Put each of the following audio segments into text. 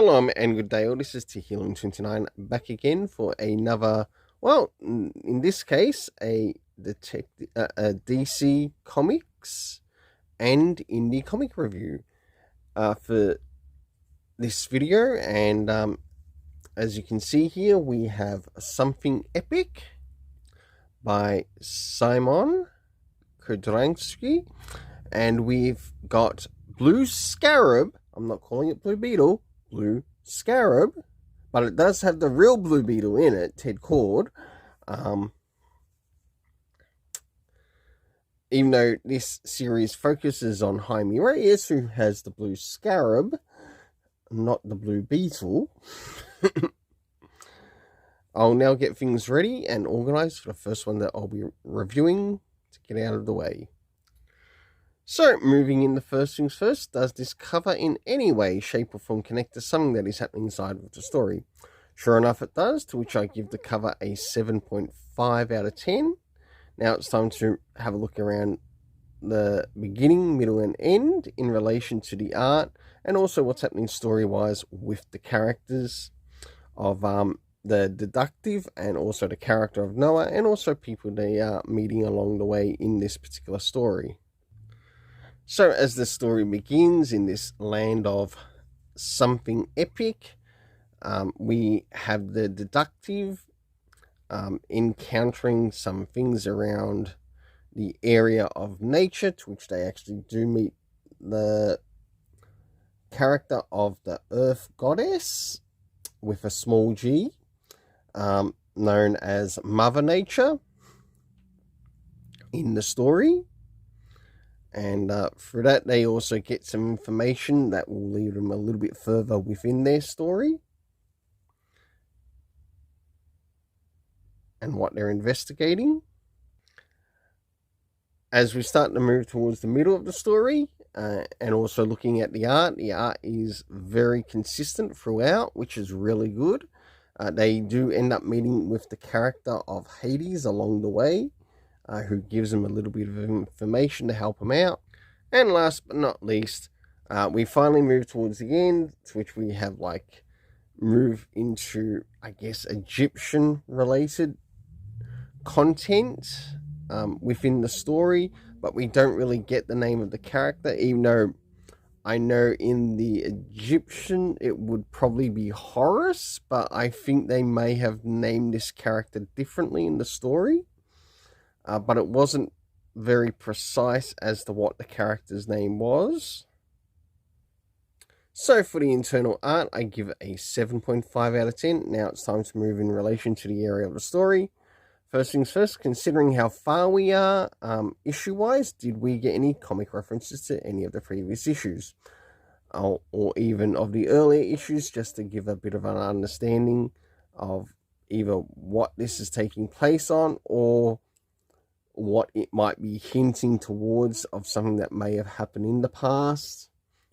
Shalom and good day all. This is Healing29 back again for another, well, in this case, a DC Comics and indie comic review for this video. And as you can see here, we have Something Epic by Simon Kodransky, and we've got Blue Scarab. I'm not calling it Blue Beetle, Blue Scarab, but it does have the real Blue Beetle in it, Ted Cord. Even though this series focuses on Jaime Reyes, who has the Blue Scarab, not the Blue Beetle. I'll now get things ready and organized for the first one that I'll be reviewing to get out of the way. So, moving in, the first things first, does this cover in any way, shape or form connect to something that is happening inside of the story? Sure enough it does, to which I give the cover a 7.5 out of 10. Now it's time to have a look around the beginning, middle and end in relation to the art, and also what's happening story-wise with the characters of the deductive and also the character of Noah, and also people they are meeting along the way in this particular story. So as the story begins in this land of something epic, we have the deductive encountering some things around the area of nature, to which they actually do meet the character of the Earth Goddess with a small g, known as Mother Nature in the story. And for that, they also get some information that will lead them a little bit further within their story and what they're investigating. As we start to move towards the middle of the story, and also looking at the art is very consistent throughout, which is really good. They do end up meeting with the character of Hades along the way, who gives them a little bit of information to help them out. And last but not least, we finally move towards the end, to which we have move into, I guess, Egyptian related content within the story, but we don't really get the name of the character, even though I know in the Egyptian it would probably be Horus, but I think they may have named this character differently in the story. But it wasn't very precise as to what the character's name was. So for the internal art, I give it a 7.5 out of 10. Now it's time to move in relation to the area of the story. First things first, considering how far we are issue-wise, did we get any comic references to any of the previous issues? Or even of the earlier issues, just to give a bit of an understanding of either what this is taking place on, or what it might be hinting towards of something that may have happened in the past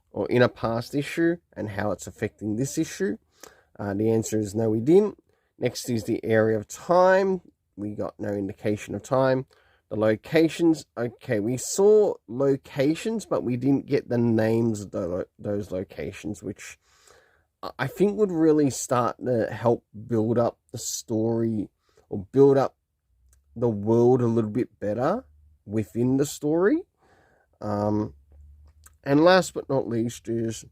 or in a past issue and how it's affecting this issue. The answer is no, we didn't. Next is the area of time. We got no indication of time. The locations, okay, we saw locations, but we didn't get the names of those locations, which I think would really start to help build up the story, or build up the world a little bit better within the story. And last but not least is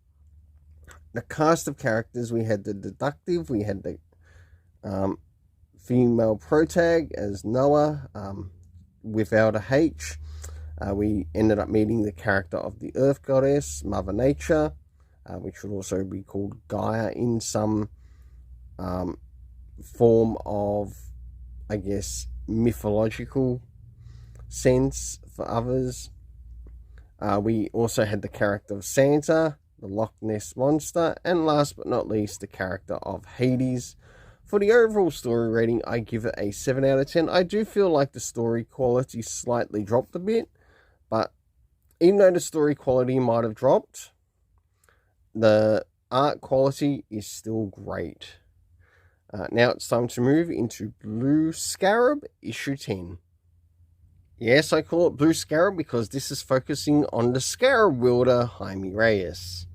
the cast of characters. We had the deductive, we had the female protag as Noah, without a H. We ended up meeting the character of the Earth Goddess, Mother Nature, which would also be called Gaia in some form of, I guess, mythological sense for others. We also had the character of Santa, the Loch Ness Monster, and last but not least, the character of Hades. For the overall story rating, I give it a 7 out of 10. I do feel like the story quality slightly dropped a bit, but even though the story quality might have dropped, the art quality is still great. Now it's time to move into Blue Scarab, issue 10. Yes, I call it Blue Scarab because this is focusing on the Scarab wielder, Jaime Reyes,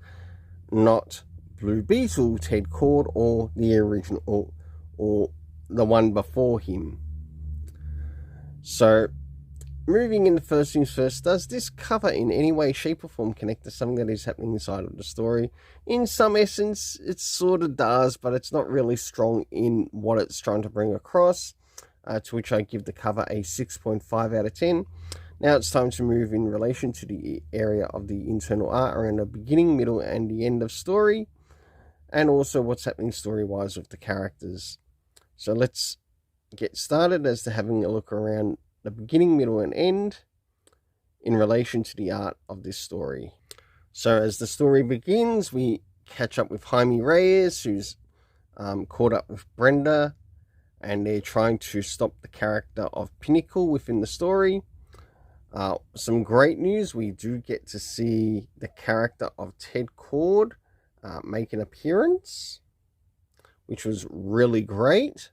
not Blue Beetle, Ted Cord, or the original, or the one before him. So, moving into first things first, does this cover in any way, shape, or form connect to something that is happening inside of the story? In some essence, it sort of does, but it's not really strong in what it's trying to bring across, to which I give the cover a 6.5 out of 10. Now it's time to move in relation to the area of the internal art around the beginning, middle, and the end of story, and also what's happening story-wise with the characters. So let's get started as to having a look around the beginning, middle, and end in relation to the art of this story. So as the story begins, we catch up with Jaime Reyes, who's caught up with Brenda, and they're trying to stop the character of Pinnacle within the story. Some great news, we do get to see the character of Ted Cord make an appearance, which was really great.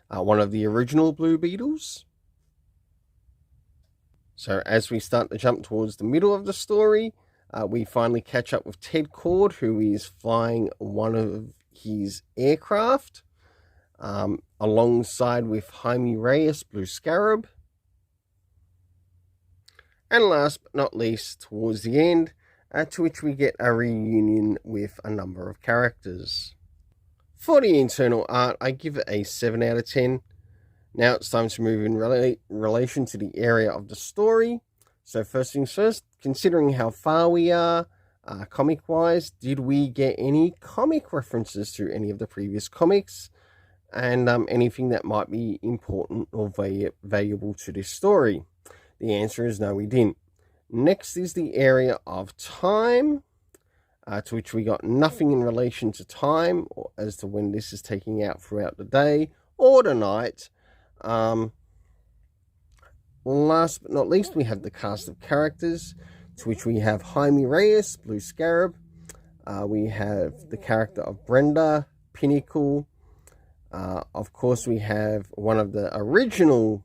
One of the original Blue Beetles. So as we start to jump towards the middle of the story, we finally catch up with Ted Cord, who is flying one of his aircraft, alongside with Jaime Reyes, Blue Scarab. And last but not least, towards the end, to which we get a reunion with a number of characters. For the internal art, I give it a 7 out of 10. Now it's time to move in relation to the area of the story. So first things first, considering how far we are comic-wise, did we get any comic references to any of the previous comics? And anything that might be important or valuable to this story? The answer is no, we didn't. Next is the area of time, to which we got nothing in relation to time, or as to when this is taking out throughout the day or the night. Last but not least, we have the cast of characters, to which we have Jaime Reyes, Blue Scarab. We have the character of Brenda, Pinnacle. Of course, we have one of the original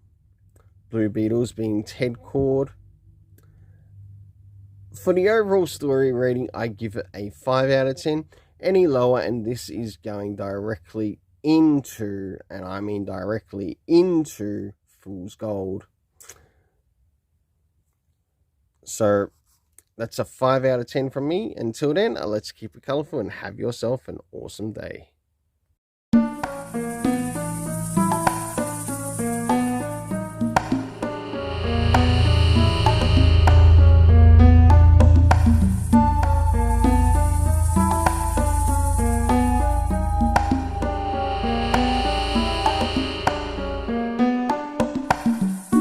Blue Beetles being Ted Cord. For the overall story rating, I give it a 5 out of 10. Any lower, and this is going directly into, and I mean directly into, Fool's Gold. So that's a 5 out of 10 from me. Until then, let's keep it colourful and have yourself an awesome day.